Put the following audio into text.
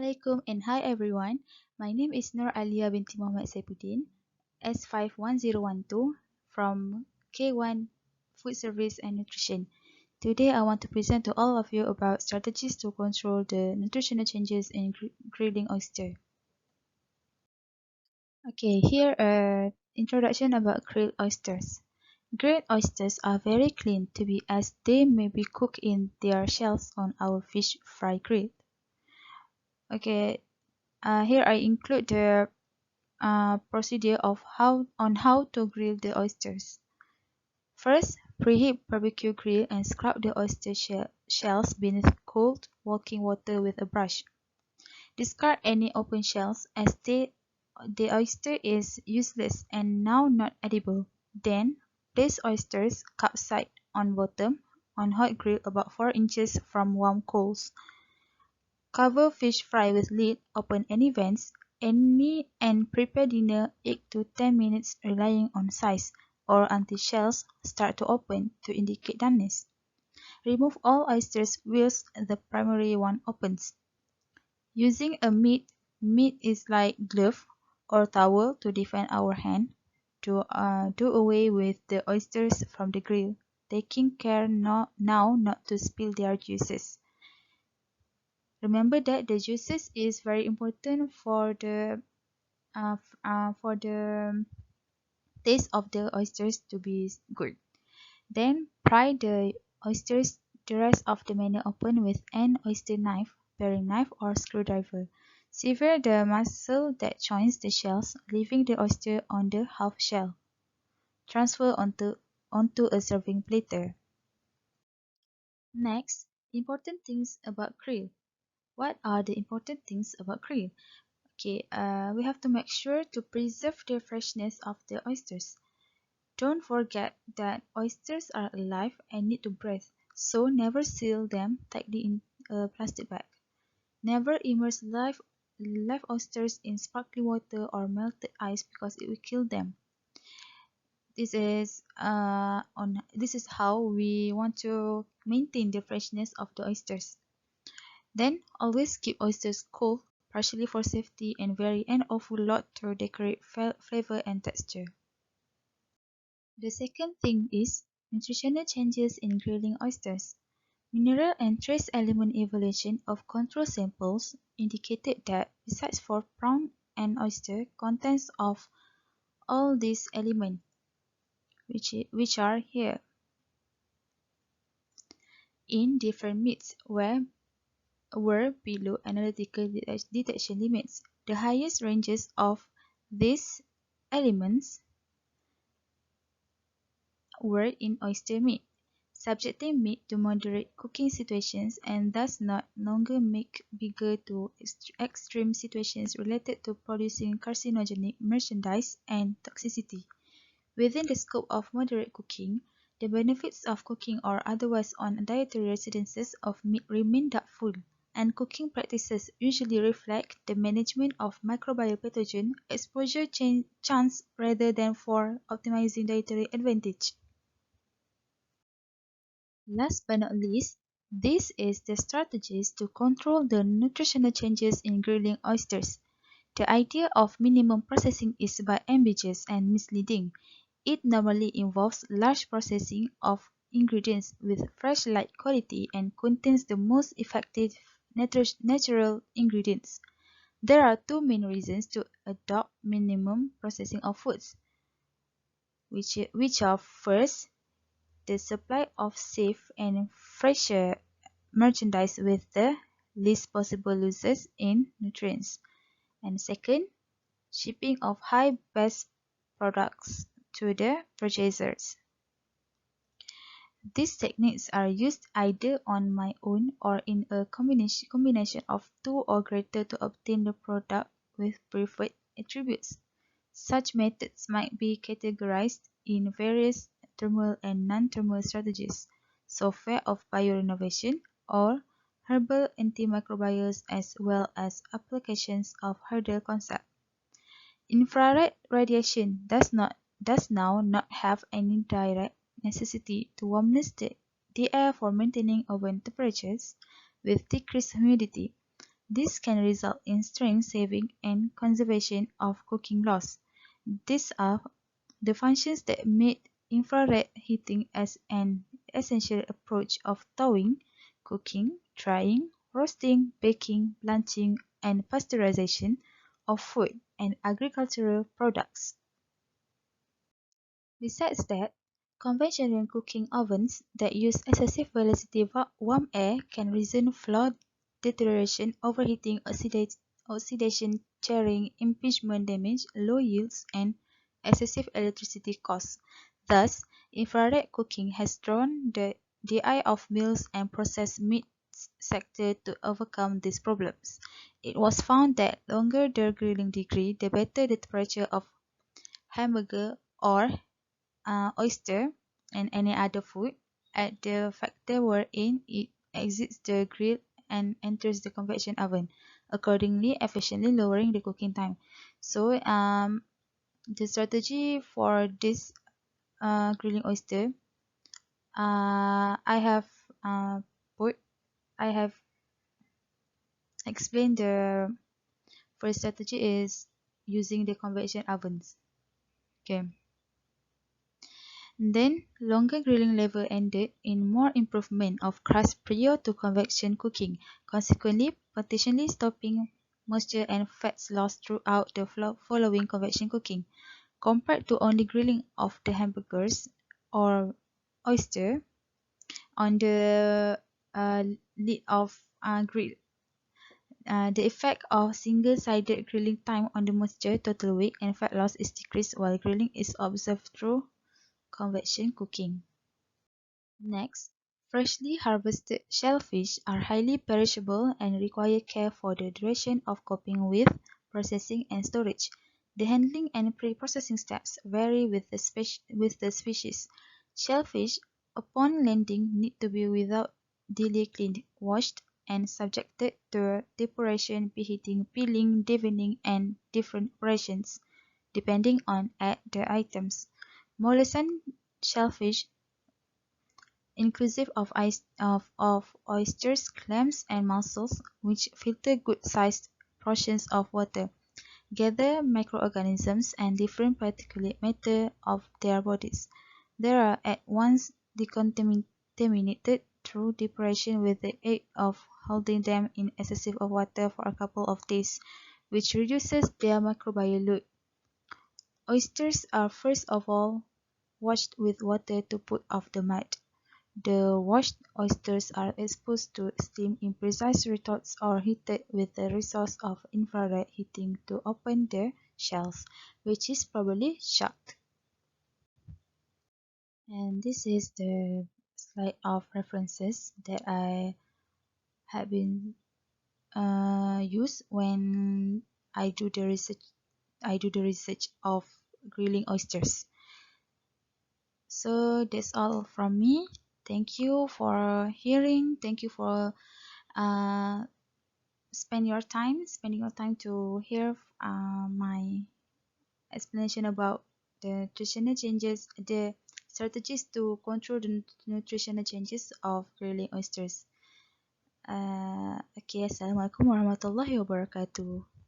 Assalamualaikum and hi everyone. My name is Aliyya binti Muhammad SAIPUDIN, S51012 from K1 Food Service and Nutrition. Today I want to present to all of you about strategies to control the nutritional changes in grilling oyster. Okay, here introduction about grilled oysters. Grilled oysters are very clean to be as they may be cooked in their shells on our fish fry grill. Okay, here I include the procedure of how to grill the oysters. First, preheat barbecue grill and scrub the oyster shells beneath cold walking water with a brush. Discard any open shells as the oyster is useless and now not edible. Then, place oysters cup side on bottom on hot grill about 4 inches from warm coals. Cover fish fry with lid, open any vents, and prepare dinner 8 to 10 minutes relying on size or until shells start to open to indicate doneness. Remove all oysters whilst the primary one opens. Using a meat is like glove or towel to defend our hand. To do away with the oysters from the grill, taking care now not to spill their juices. Remember that the juices is very important for the taste of the oysters to be good. Then pry the oysters the rest of the manner open with an oyster knife, paring knife or screwdriver. Sever the muscle that joins the shells, leaving the oyster on the half shell. Transfer onto a serving platter. Next, important things about grill. What are the important things about grill? Okay, we have to make sure to preserve the freshness of the oysters. Don't forget that oysters are alive and need to breathe, so never seal them tightly in a plastic bag. Never immerse live oysters in sparkling water or melted ice because it will kill them. This is how we want to maintain the freshness of the oysters. Then always keep oysters cold, partially for safety and vary an awful lot to decorate flavor and texture. The second thing is nutritional changes in grilling oysters. Mineral and trace element evaluation of control samples indicated that besides for prawn and oyster, contents of all these elements, which are here, in different meats were below analytical detection limits. The highest ranges of these elements were in oyster meat, subjecting meat to moderate cooking situations and thus not longer make bigger to extreme situations related to producing carcinogenic merchandise and toxicity. Within the scope of moderate cooking, the benefits of cooking or otherwise on dietary residences of meat remain doubtful, and cooking practices usually reflect the management of microbial pathogen exposure chance rather than for optimizing dietary advantage. Last but not least, this is the strategies to control the nutritional changes in grilling oysters. The idea of minimum processing is by ambiguous and misleading. It normally involves large processing of ingredients with fresh light quality and contains the most effective natural ingredients. There are two main reasons to adopt minimum processing of foods, which are first, the supply of safe and fresher merchandise with the least possible losses in nutrients, and second, shipping of high best products to the purchasers. These techniques are used either on my own or in a combination of two or greater to obtain the product with preferred attributes. Such methods might be categorized in various thermal and non-thermal strategies, software of biorenovation, or herbal antimicrobials, as well as applications of hurdle concept. Infrared radiation does now not have any direct necessity to warmness the air for maintaining oven temperatures with decreased humidity. This can result in strength saving and conservation of cooking loss. These are the functions that made infrared heating as an essential approach of thawing, cooking, drying, roasting, baking, blanching, and pasteurization of food and agricultural products. Besides that, conventional cooking ovens that use excessive velocity warm air can result flow deterioration, overheating, oxidation, tearing, impingement damage, low yields, and excessive electricity costs. Thus, infrared cooking has drawn the eye of mills and processed meat sector to overcome these problems. It was found that longer the grilling degree, the better the temperature of hamburger or oyster, and any other food at the factor wherein it exits the grill and enters the convection oven, accordingly efficiently lowering the cooking time. So the strategy for this grilling oyster, I have uh, put I have explained the first strategy is using the convection ovens. Okay. Then, longer grilling level ended in more improvement of crust prior to convection cooking, consequently potentially stopping moisture and fats loss throughout the following convection cooking. Compared to only grilling of the hamburgers or oyster on the lid of grill, the effect of single-sided grilling time on the moisture, total weight, and fat loss is decreased while grilling is observed through convection cooking. Next, freshly harvested shellfish are highly perishable and require care for the duration of coping with, processing, and storage. The handling and pre-processing steps vary with the species. Shellfish, upon landing, need to be without delay cleaned, washed, and subjected to depuration, preheating, peeling, deveining, and different operations, depending on the items. Molluscan shellfish inclusive of oysters, clams, and mussels, which filter good-sized portions of water, gather microorganisms and different particulate matter of their bodies. They are at once decontaminated through depuration with the aid of holding them in excessive of water for a couple of days, which reduces their microbial load. Oysters are first of all washed with water to put off the mud. The washed oysters are exposed to steam in precise retorts or heated with the resource of infrared heating to open their shells, which is probably shocked. And this is the slide of references that I have been used when I do the research. I do the research of grilling oysters. So that's all from me. Thank you for hearing. Thank you for uh, spending your time to hear my explanation about the nutritional changes, the strategies to control the nutritional changes of grilling oysters. Okay, assalamualaikum warahmatullahi wabarakatuh.